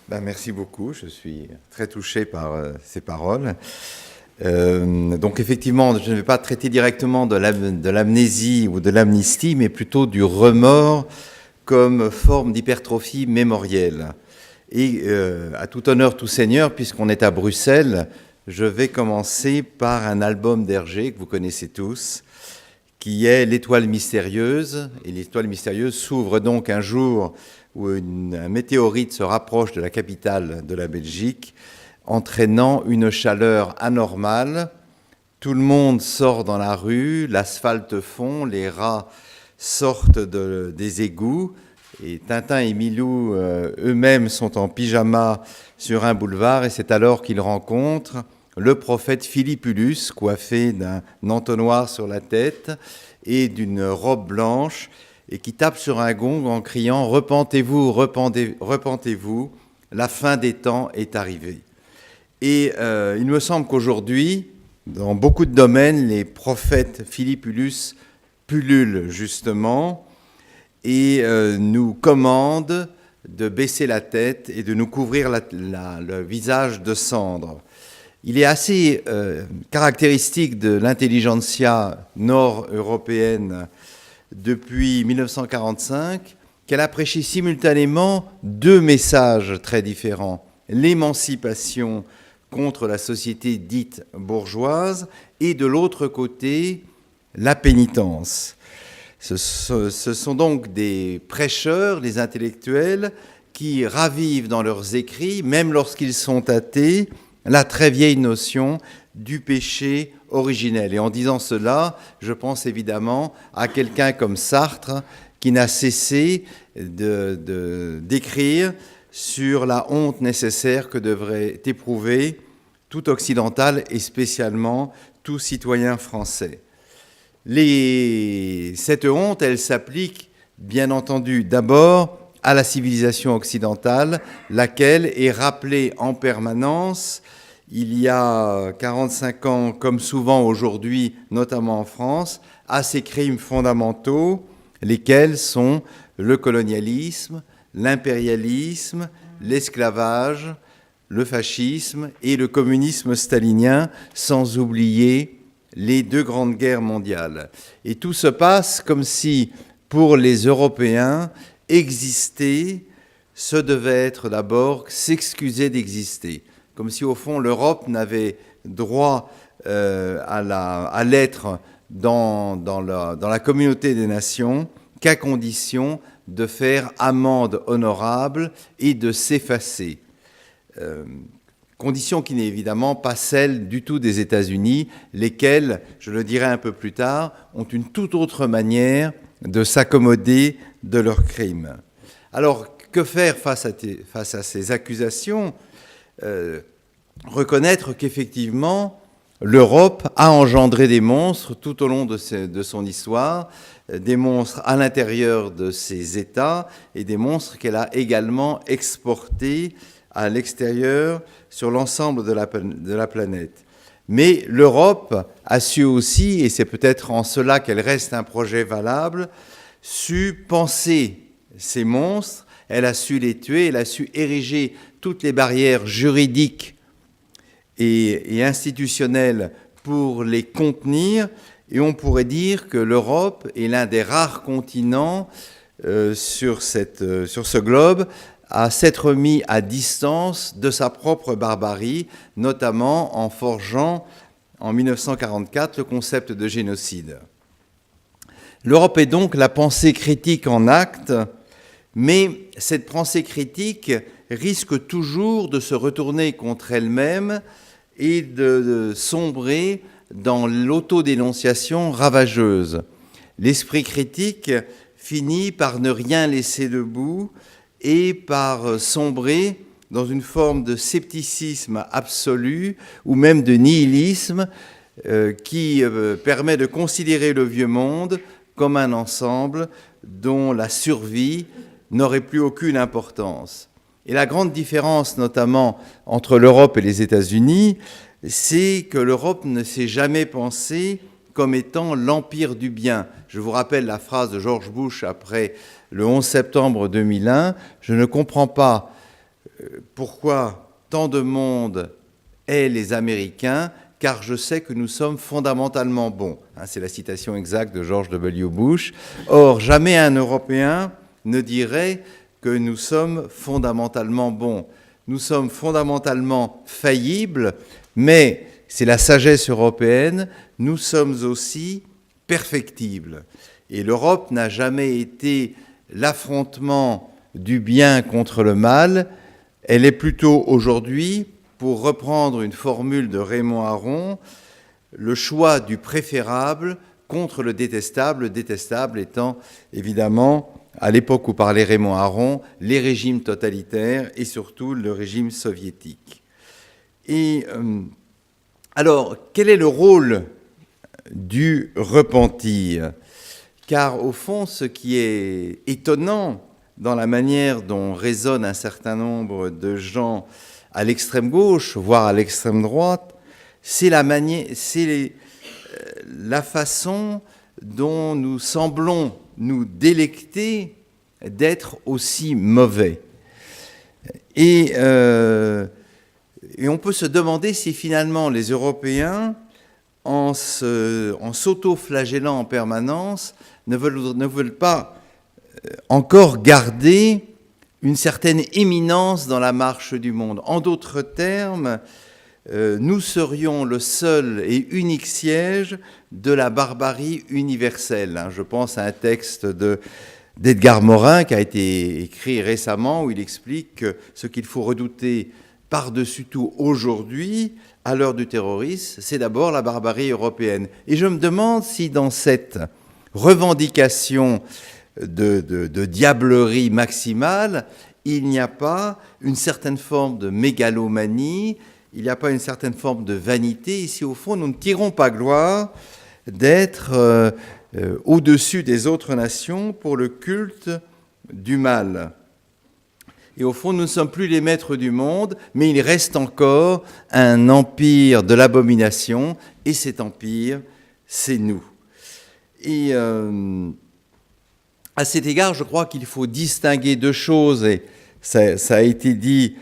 Merci beaucoup, je suis très touché par ces paroles. Donc effectivement, je ne vais pas traiter directement de l'amnésie ou de l'amnistie, mais plutôt du remords comme forme d'hypertrophie mémorielle. Et à tout honneur, tout seigneur, puisqu'on est à Bruxelles, je vais commencer par un album d'Hergé que vous connaissez tous, qui est L'Étoile mystérieuse. Et l'Étoile mystérieuse s'ouvre donc un jour où un météorite se rapproche de la capitale de la Belgique, entraînant une chaleur anormale. Tout le monde sort dans la rue, l'asphalte fond, les rats sortent des égouts, et Tintin et Milou eux-mêmes sont en pyjama sur un boulevard, et c'est alors qu'ils rencontrent le prophète Philippulus, coiffé d'un entonnoir sur la tête et d'une robe blanche, et qui tape sur un gong en criant « Repentez-vous, repentez-vous, la fin des temps est arrivée ». Et il me semble qu'aujourd'hui, dans beaucoup de domaines, les prophètes Philippulus pullulent justement et nous commandent de baisser la tête et de nous couvrir le visage de cendres. Il est assez caractéristique de l'intelligentsia nord-européenne depuis 1945 qu'elle a prêché simultanément deux messages très différents. L'émancipation contre la société dite bourgeoise et de l'autre côté, la pénitence. Ce sont donc des prêcheurs, des intellectuels, qui ravivent dans leurs écrits, même lorsqu'ils sont athées, la très vieille notion du péché originel. Et en disant cela, je pense évidemment à quelqu'un comme Sartre, qui n'a cessé d'écrire sur la honte nécessaire que devrait éprouver tout occidental et spécialement tout citoyen français. Cette honte, elle s'applique bien entendu d'abord à la civilisation occidentale, laquelle est rappelée en permanence il y a 45 ans, comme souvent aujourd'hui, notamment en France, à ces crimes fondamentaux, lesquels sont le colonialisme, l'impérialisme, l'esclavage, le fascisme et le communisme stalinien, sans oublier les deux grandes guerres mondiales. Et tout se passe comme si, pour les Européens, exister, ce devait être d'abord s'excuser d'exister. Comme si, au fond, l'Europe n'avait droit à l'être dans la communauté des nations qu'à condition de faire amende honorable et de s'effacer. Condition qui n'est évidemment pas celle du tout des États-Unis, lesquels, je le dirai un peu plus tard, ont une toute autre manière de s'accommoder de leurs crimes. Alors, que faire face à ces accusations ? Reconnaître qu'effectivement, l'Europe a engendré des monstres tout au long de son histoire, des monstres à l'intérieur de ses États et des monstres qu'elle a également exportés à l'extérieur sur l'ensemble de la planète. Mais l'Europe a su aussi, et c'est peut-être en cela qu'elle reste un projet valable, su penser ces monstres, elle a su les tuer, elle a su ériger toutes les barrières juridiques et institutionnelles pour les contenir, et on pourrait dire que l'Europe est l'un des rares continents sur ce globe à s'être mis à distance de sa propre barbarie, notamment en forgeant en 1944 le concept de génocide. L'Europe est donc la pensée critique en acte, mais cette pensée critique risque toujours de se retourner contre elle-même et de sombrer dans l'autodénonciation ravageuse. L'esprit critique finit par ne rien laisser debout et par sombrer dans une forme de scepticisme absolu ou même de nihilisme qui permet de considérer le vieux monde comme un ensemble dont la survie n'aurait plus aucune importance. Et la grande différence, notamment, entre l'Europe et les États-Unis, c'est que l'Europe ne s'est jamais pensée comme étant l'empire du bien. Je vous rappelle la phrase de George Bush après le 11 septembre 2001, « Je ne comprends pas Pourquoi tant de monde hait les Américains? Car je sais que nous sommes fondamentalement bons. C'est la citation exacte de George W. Bush. Or, jamais un Européen ne dirait que nous sommes fondamentalement bons. Nous sommes fondamentalement faillibles, mais c'est la sagesse européenne, nous sommes aussi perfectibles. Et l'Europe n'a jamais été l'affrontement du bien contre le mal, elle est plutôt aujourd'hui, pour reprendre une formule de Raymond Aron, le choix du préférable contre le détestable étant évidemment, à l'époque où parlait Raymond Aron, les régimes totalitaires et surtout le régime soviétique. Et alors, quel est le rôle du repentir? Car au fond, ce qui est étonnant dans la manière dont raisonnent un certain nombre de gens à l'extrême gauche, voire à l'extrême droite, c'est la façon dont nous semblons nous délecter d'être aussi mauvais. Et on peut se demander si finalement les Européens, en s'auto-flagellant en permanence, ne veulent pas encore garder une certaine éminence dans la marche du monde. En d'autres termes, nous serions le seul et unique siège de la barbarie universelle. Je pense à un texte d'Edgar Morin qui a été écrit récemment où il explique que ce qu'il faut redouter par-dessus tout aujourd'hui, à l'heure du terrorisme, c'est d'abord la barbarie européenne. Et je me demande si dans cette revendication de diablerie maximale, il n'y a pas une certaine forme de mégalomanie, il n'y a pas une certaine forme de vanité, et si au fond nous ne tirons pas gloire d'être au-dessus des autres nations pour le culte du mal. Et au fond, nous ne sommes plus les maîtres du monde, mais il reste encore un empire de l'abomination, et cet empire, c'est nous. Et à cet égard, je crois qu'il faut distinguer deux choses, et ça a été dit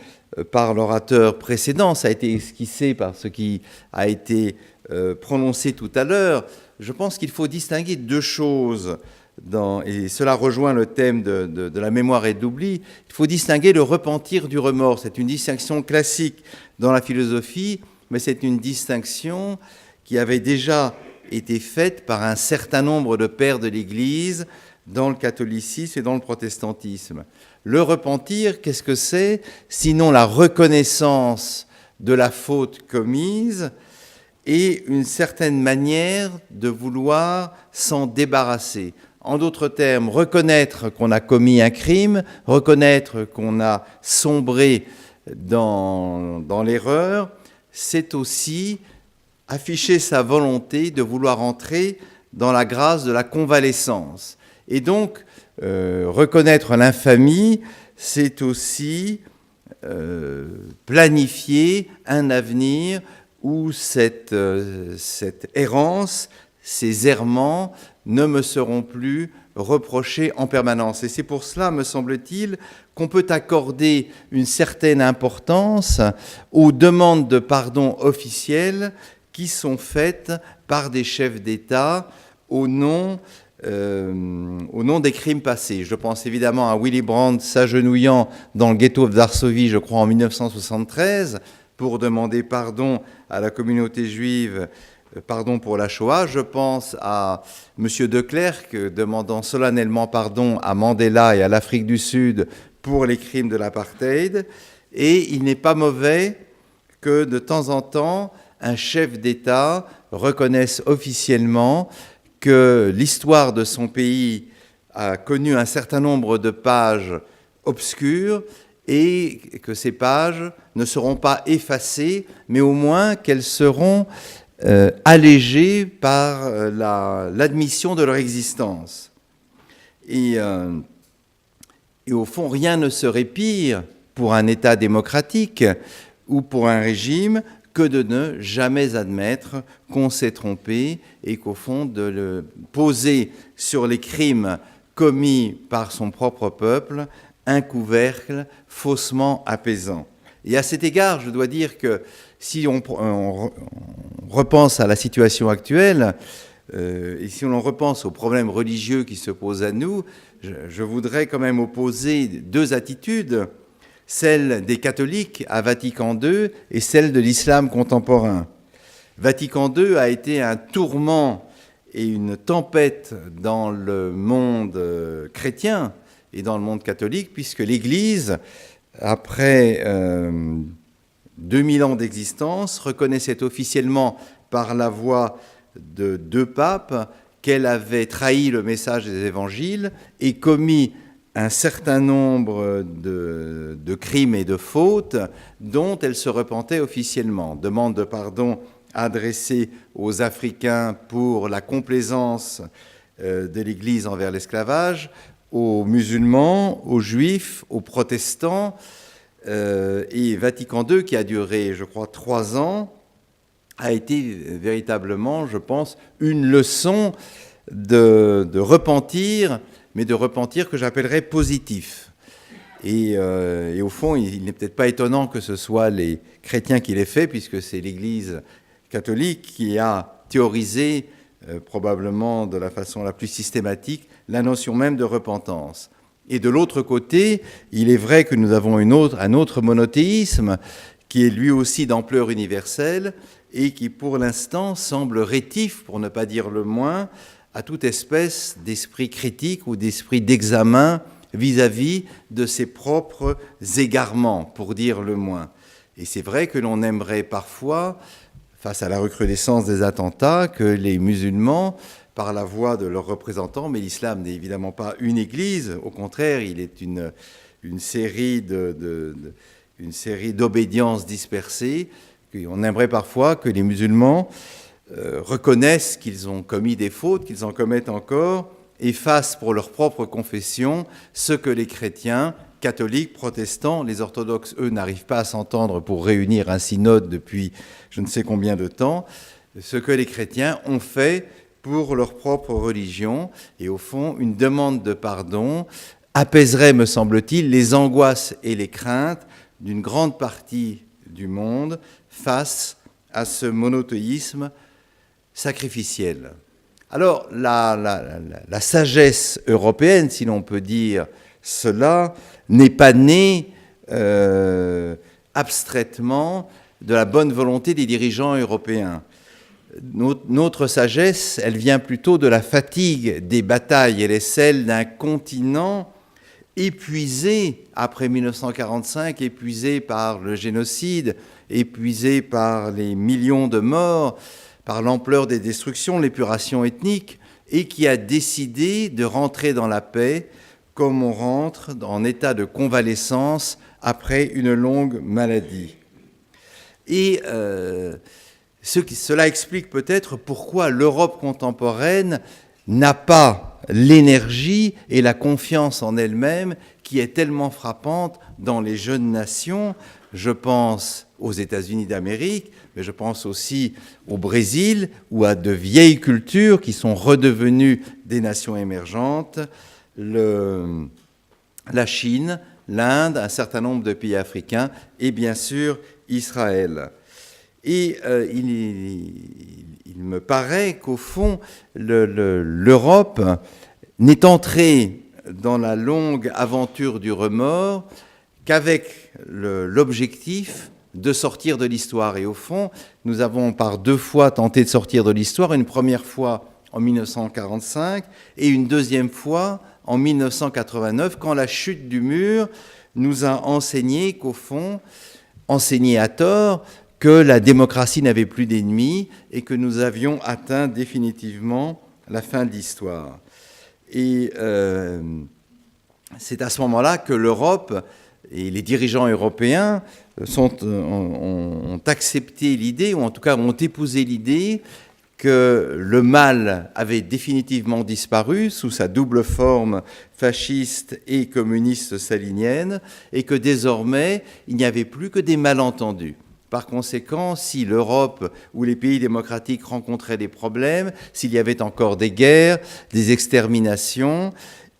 par l'orateur précédent, ça a été esquissé par ce qui a été prononcé tout à l'heure. Je pense qu'il faut distinguer deux choses, et cela rejoint le thème de la mémoire et de l'oubli. Il faut distinguer le repentir du remords. C'est une distinction classique dans la philosophie, mais c'est une distinction qui avait déjà été faite par un certain nombre de pères de l'Église dans le catholicisme et dans le protestantisme. Le repentir, qu'est-ce que c'est? Sinon la reconnaissance de la faute commise et une certaine manière de vouloir s'en débarrasser. En d'autres termes, reconnaître qu'on a commis un crime, reconnaître qu'on a sombré dans l'erreur, c'est aussi afficher sa volonté de vouloir entrer dans la grâce de la convalescence. Et donc, reconnaître l'infamie, c'est aussi planifier un avenir où cette errance, ces errements ne me seront plus reprochés en permanence. Et c'est pour cela, me semble-t-il, qu'on peut accorder une certaine importance aux demandes de pardon officielles qui sont faites par des chefs d'État au nom des crimes passés. Je pense évidemment à Willy Brandt s'agenouillant dans le ghetto de Varsovie, je crois en 1973, pour demander pardon à la communauté juive, pardon pour la Shoah. Je pense à M. De Klerk demandant solennellement pardon à Mandela et à l'Afrique du Sud pour les crimes de l'apartheid. Et il n'est pas mauvais que de temps en temps, un chef d'État reconnaisse officiellement que l'histoire de son pays a connu un certain nombre de pages obscures et que ces pages ne seront pas effacées, mais au moins qu'elles seront allégées par l'admission de leur existence. Et au fond, rien ne serait pire pour un État démocratique ou pour un régime que de ne jamais admettre qu'on s'est trompé et qu'au fond, de le poser sur les crimes commis par son propre peuple un couvercle faussement apaisant. Et à cet égard, je dois dire que si on repense à la situation actuelle, et si on repense aux problèmes religieux qui se posent à nous, je voudrais quand même opposer deux attitudes, celle des catholiques à Vatican II et celle de l'islam contemporain. Vatican II a été un tourment et une tempête dans le monde chrétien et dans le monde catholique, puisque l'Église, après 2000 ans d'existence, reconnaissait officiellement par la voix de deux papes qu'elle avait trahi le message des évangiles et commis un certain nombre de crimes et de fautes dont elle se repentait officiellement. Demande de pardon adressée aux Africains pour la complaisance de l'Église envers l'esclavage, aux musulmans, aux juifs, aux protestants, et Vatican II, qui a duré, je crois, 3 ans, a été véritablement, je pense, une leçon de repentir, mais de repentir que j'appellerais positif. Et au fond, il n'est peut-être pas étonnant que ce soit les chrétiens qui l'aient fait, puisque c'est l'Église catholique qui a théorisé, probablement de la façon la plus systématique, la notion même de repentance. Et de l'autre côté, il est vrai que nous avons un autre monothéisme qui est lui aussi d'ampleur universelle et qui, pour l'instant, semble rétif, pour ne pas dire le moins, à toute espèce d'esprit critique ou d'esprit d'examen vis-à-vis de ses propres égarements, pour dire le moins. Et c'est vrai que l'on aimerait parfois, face à la recrudescence des attentats, que les musulmans, par la voix de leurs représentants, mais l'islam n'est évidemment pas une église, au contraire, il est une série d'obédiences dispersées. On aimerait parfois que les musulmans reconnaissent qu'ils ont commis des fautes, qu'ils en commettent encore, et fassent pour leur propre confession ce que les chrétiens, catholiques, protestants, les orthodoxes, eux, n'arrivent pas à s'entendre pour réunir un synode depuis je ne sais combien de temps, ce que les chrétiens ont fait pour leur propre religion. Et au fond, une demande de pardon apaiserait, me semble-t-il, les angoisses et les craintes d'une grande partie du monde face à ce monothéisme sacrificiel. Alors, la sagesse européenne, si l'on peut dire cela, n'est pas née abstraitement de la bonne volonté des dirigeants européens. Notre sagesse, elle vient plutôt de la fatigue des batailles. Elle est celle d'un continent épuisé après 1945, épuisé par le génocide, épuisé par les millions de morts, par l'ampleur des destructions, l'épuration ethnique, et qui a décidé de rentrer dans la paix comme on rentre en état de convalescence après une longue maladie. Et cela explique peut-être pourquoi l'Europe contemporaine n'a pas l'énergie et la confiance en elle-même qui est tellement frappante dans les jeunes nations. Je pense aux États-Unis d'Amérique, mais je pense aussi au Brésil, ou à de vieilles cultures qui sont redevenues des nations émergentes, la Chine, l'Inde, un certain nombre de pays africains, et bien sûr Israël. Et il me paraît qu'au fond, l'Europe n'est entrée dans la longue aventure du remords qu'avec l'objectif de sortir de l'histoire. Et au fond, nous avons par 2 fois tenté de sortir de l'histoire, une première fois en 1945 et une deuxième fois en 1989, quand la chute du mur nous a enseigné qu'au fond, enseigné à tort, que la démocratie n'avait plus d'ennemis et que nous avions atteint définitivement la fin de l'histoire. Et c'est à ce moment-là que l'Europe et les dirigeants européens ont accepté l'idée, ou en tout cas ont épousé l'idée, que le mal avait définitivement disparu sous sa double forme fasciste et communiste stalinienne, et que désormais, il n'y avait plus que des malentendus. Par conséquent, si l'Europe ou les pays démocratiques rencontraient des problèmes, s'il y avait encore des guerres, des exterminations,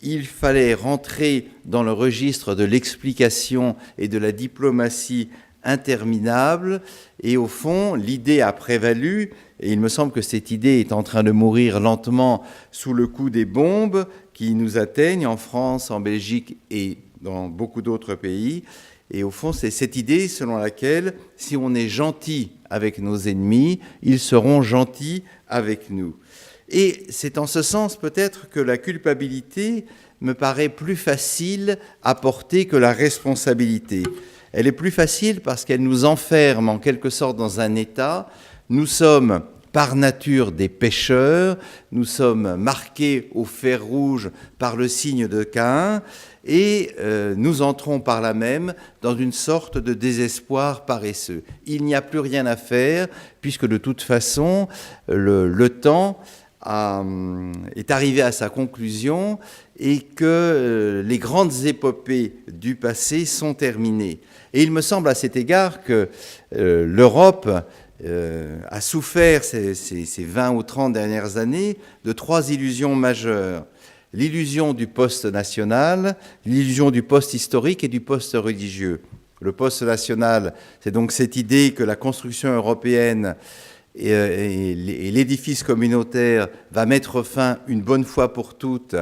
il fallait rentrer dans le registre de l'explication et de la diplomatie interminable. Et au fond, l'idée a prévalu, et il me semble que cette idée est en train de mourir lentement sous le coup des bombes qui nous atteignent en France, en Belgique et dans beaucoup d'autres pays. Et au fond, c'est cette idée selon laquelle, si on est gentil avec nos ennemis, ils seront gentils avec nous. Et c'est en ce sens peut-être que la culpabilité me paraît plus facile à porter que la responsabilité. Elle est plus facile parce qu'elle nous enferme en quelque sorte dans un état. Nous sommes par nature des pécheurs, nous sommes marqués au fer rouge par le signe de Caïn, et nous entrons par là même dans une sorte de désespoir paresseux. Il n'y a plus rien à faire, puisque de toute façon, le temps est arrivé à sa conclusion et que les grandes épopées du passé sont terminées. Et il me semble à cet égard que l'Europe a souffert ces 20 ou 30 dernières années de 3 illusions majeures. L'illusion du poste national, l'illusion du poste historique et du poste religieux. Le poste national, c'est donc cette idée que la construction européenne et l'édifice communautaire va mettre fin une bonne fois pour toutes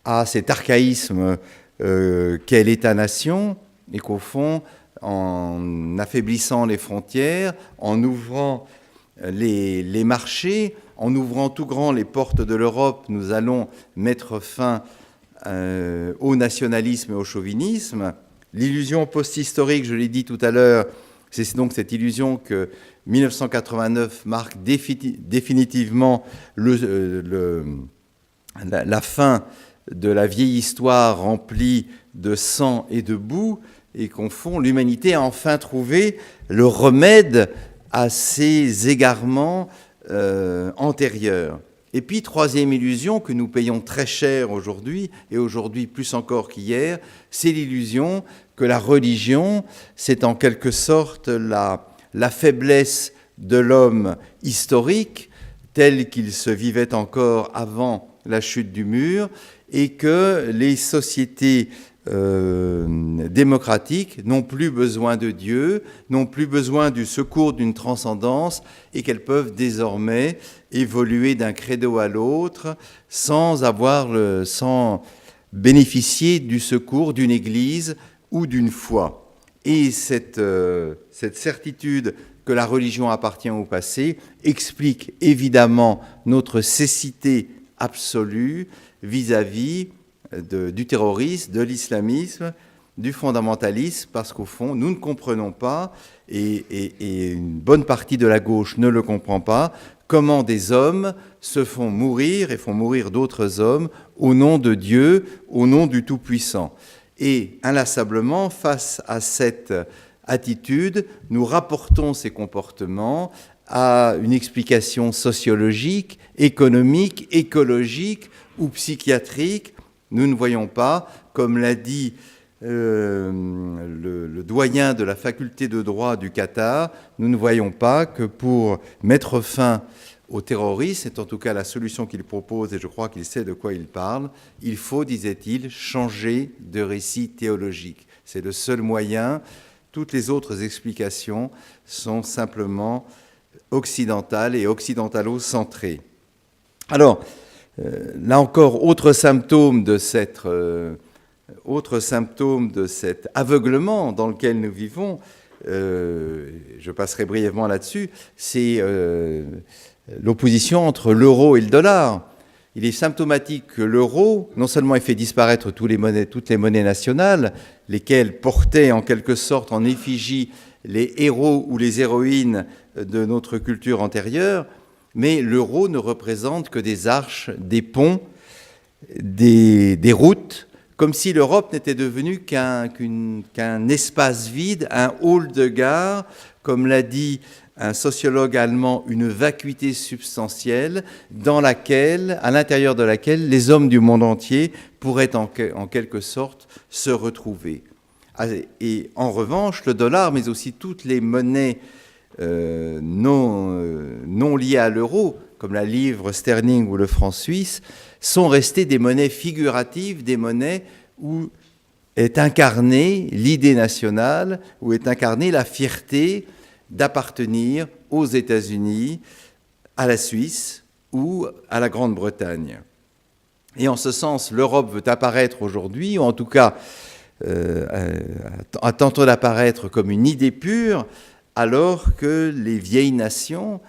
à cet archaïsme qu'est l'État-nation, et qu'au fond, en affaiblissant les frontières, en ouvrant les marchés, en ouvrant tout grand les portes de l'Europe, nous allons mettre fin au nationalisme et au chauvinisme. L'illusion post-historique, je l'ai dit tout à l'heure, c'est donc cette illusion que 1989 marque définitivement la fin de la vieille histoire remplie de sang et de boue, et qu'au fond, l'humanité a enfin trouvé le remède à ces égarements antérieurs. Et puis, troisième illusion que nous payons très cher aujourd'hui, et aujourd'hui plus encore qu'hier, c'est l'illusion que la religion, c'est en quelque sorte la faiblesse de l'homme historique, tel qu'il se vivait encore avant la chute du mur, et que les sociétés démocratiques n'ont plus besoin de Dieu, n'ont plus besoin du secours d'une transcendance, et qu'elles peuvent désormais évoluer d'un credo à l'autre sans bénéficier du secours d'une Église ou d'une foi. Et cette certitude que la religion appartient au passé explique évidemment notre cécité absolue vis-à-vis du terrorisme, de l'islamisme, du fondamentalisme, parce qu'au fond, nous ne comprenons pas, et une bonne partie de la gauche ne le comprend pas, comment des hommes se font mourir et font mourir d'autres hommes au nom de Dieu, au nom du Tout-Puissant. Et inlassablement, face à cette attitude, nous rapportons ces comportements à une explication sociologique, économique, écologique ou psychiatrique. Nous ne voyons pas, comme l'a dit le doyen de la faculté de droit du Qatar, nous ne voyons pas que pour mettre fin au terrorisme, c'est en tout cas la solution qu'il propose, et je crois qu'il sait de quoi il parle, il faut, disait-il, changer de récit théologique. C'est le seul moyen. Toutes les autres explications sont simplement occidentales et occidentalo-centrées. Alors, là encore, autre symptôme de cet aveuglement dans lequel nous vivons, je passerai brièvement là-dessus, c'est l'opposition entre l'euro et le dollar. Il est symptomatique que l'euro, non seulement il fait disparaître toutes les monnaies nationales, lesquelles portaient en quelque sorte en effigie les héros ou les héroïnes de notre culture antérieure, mais l'euro ne représente que des arches, des ponts, des routes, comme si l'Europe n'était devenue qu'un espace vide, un hall de gare, comme l'a dit un sociologue allemand, une vacuité substantielle à l'intérieur de laquelle les hommes du monde entier pourraient en quelque sorte se retrouver. Et en revanche, le dollar, mais aussi toutes les monnaies non liées à l'euro, comme la livre sterling ou le franc suisse, sont restées des monnaies figuratives, des monnaies où est incarnée l'idée nationale, où est incarnée la fierté d'appartenir aux États-Unis, à la Suisse ou à la Grande-Bretagne. Et en ce sens, l'Europe veut apparaître aujourd'hui, ou en tout cas a tantôt d'apparaître comme une idée pure, alors que les vieilles nations,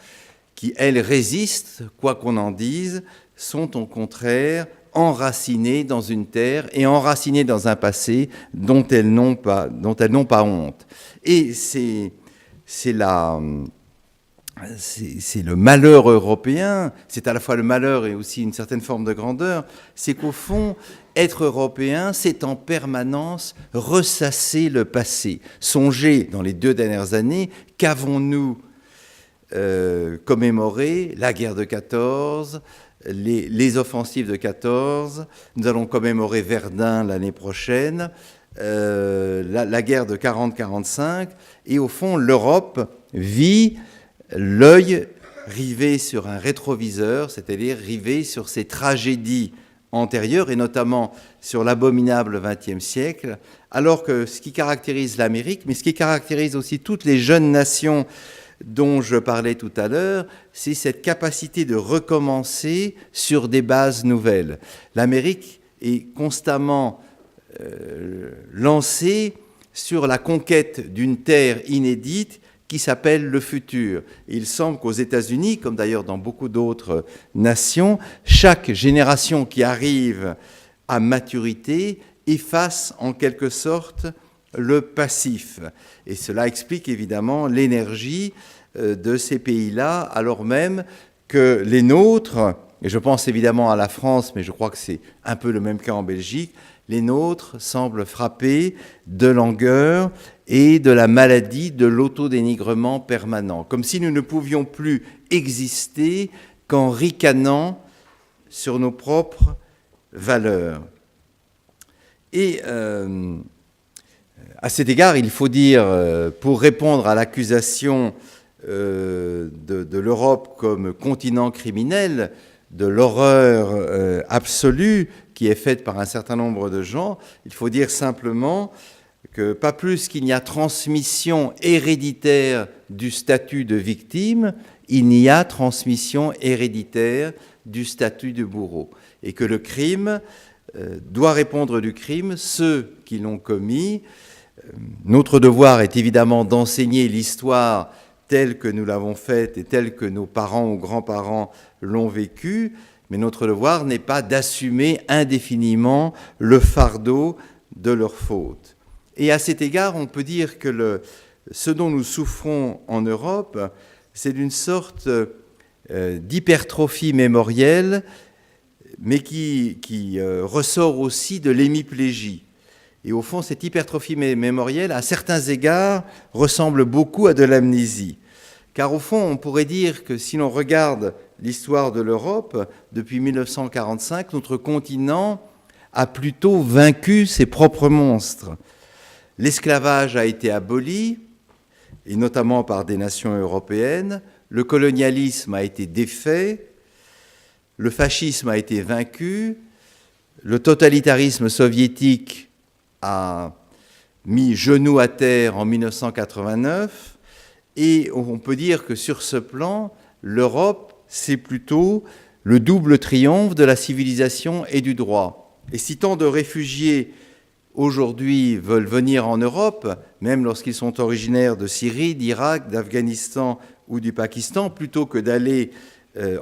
qui elles résistent, quoi qu'on en dise, sont au contraire enracinées dans une terre et enracinées dans un passé dont elles n'ont pas honte. Et c'est le malheur européen, c'est à la fois le malheur et aussi une certaine forme de grandeur, c'est qu'au fond, être européen, c'est en permanence ressasser le passé. Songez, dans les 2 dernières années, qu'avons-nous commémoré? La guerre de 14, les offensives de 14, nous allons commémorer Verdun l'année prochaine, la guerre de 40-45, et au fond, l'Europe vit l'œil rivé sur un rétroviseur, c'est-à-dire rivé sur ces tragédies antérieures, et notamment sur l'abominable XXe siècle, alors que ce qui caractérise l'Amérique, mais ce qui caractérise aussi toutes les jeunes nations dont je parlais tout à l'heure, c'est cette capacité de recommencer sur des bases nouvelles. L'Amérique est constamment lancée sur la conquête d'une terre inédite qui s'appelle le futur. Et il semble qu'aux États-Unis, comme d'ailleurs dans beaucoup d'autres nations, chaque génération qui arrive à maturité efface en quelque sorte le passif. Et cela explique évidemment l'énergie de ces pays-là, alors même que les nôtres, et je pense évidemment à la France, mais je crois que c'est un peu le même cas en Belgique, les nôtres semblent frappés de langueur et de la maladie de l'autodénigrement permanent, comme si nous ne pouvions plus exister qu'en ricanant sur nos propres valeurs. Et à cet égard, il faut dire, pour répondre à l'accusation de l'Europe comme continent criminel, de l'horreur absolue qui est faite par un certain nombre de gens, il faut dire simplement que pas plus qu'il n'y a transmission héréditaire du statut de victime, il n'y a transmission héréditaire du statut de bourreau. Et que le crime doit répondre du crime, ceux qui l'ont commis. Notre devoir est évidemment d'enseigner l'histoire telle que nous l'avons faite et telle que nos parents ou grands-parents l'ont vécue, mais notre devoir n'est pas d'assumer indéfiniment le fardeau de leurs fautes. Et à cet égard, on peut dire que ce dont nous souffrons en Europe, c'est d'une sorte d'hypertrophie mémorielle, mais qui ressort aussi de l'hémiplégie. Et au fond, cette hypertrophie mémorielle, à certains égards, ressemble beaucoup à de l'amnésie. Car au fond, on pourrait dire que si l'on regarde l'histoire de l'Europe, depuis 1945, notre continent a plutôt vaincu ses propres monstres. L'esclavage a été aboli, et notamment par des nations européennes. Le colonialisme a été défait. Le fascisme a été vaincu. Le totalitarisme soviétique a mis genou à terre en 1989. Et on peut dire que sur ce plan, l'Europe, c'est plutôt le double triomphe de la civilisation et du droit. Et si tant de réfugiés aujourd'hui veulent venir en Europe, même lorsqu'ils sont originaires de Syrie, d'Irak, d'Afghanistan ou du Pakistan, plutôt que d'aller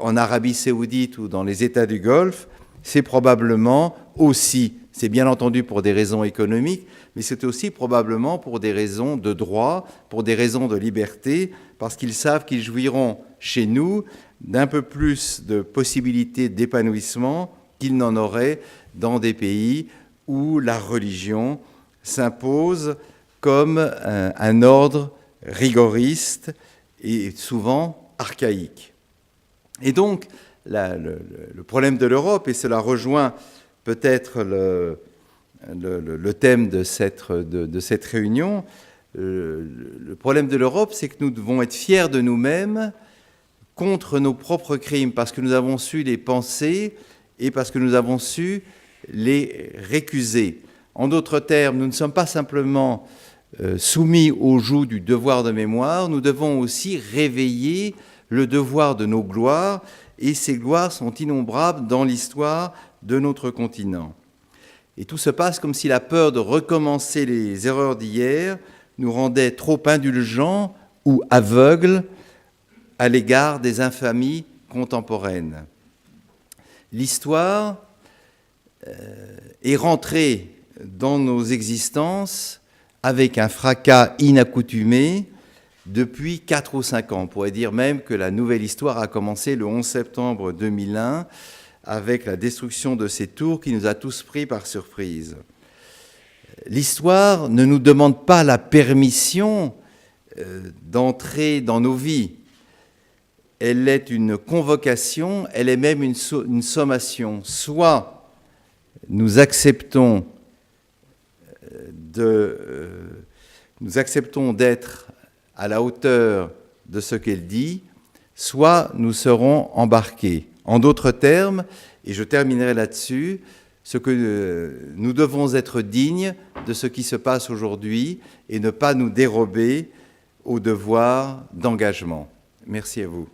en Arabie saoudite ou dans les États du Golfe, c'est probablement aussi, c'est bien entendu pour des raisons économiques, mais c'est aussi probablement pour des raisons de droit, pour des raisons de liberté, parce qu'ils savent qu'ils jouiront chez nous d'un peu plus de possibilités d'épanouissement qu'ils n'en auraient dans des pays où la religion s'impose comme un ordre rigoriste et souvent archaïque. Et donc, le problème de l'Europe, et cela rejoint peut-être le thème de cette réunion, le problème de l'Europe, c'est que nous devons être fiers de nous-mêmes contre nos propres crimes, parce que nous avons su les penser et parce que nous avons su les récuser. En d'autres termes, nous ne sommes pas simplement soumis au joug du devoir de mémoire, nous devons aussi réveiller le devoir de nos gloires, et ces gloires sont innombrables dans l'histoire de notre continent. Et tout se passe comme si la peur de recommencer les erreurs d'hier nous rendait trop indulgents ou aveugles à l'égard des infamies contemporaines. L'histoire est rentrée dans nos existences avec un fracas inaccoutumé depuis 4 ou 5 ans. On pourrait dire même que la nouvelle histoire a commencé le 11 septembre 2001 avec la destruction de ces tours qui nous a tous pris par surprise. L'histoire ne nous demande pas la permission d'entrer dans nos vies. Elle est une convocation, elle est même une sommation. Soit nous acceptons d'être à la hauteur de ce qu'elle dit, soit nous serons embarqués. En d'autres termes, et je terminerai là-dessus, nous devons être dignes de ce qui se passe aujourd'hui et ne pas nous dérober au devoir d'engagement. Merci à vous.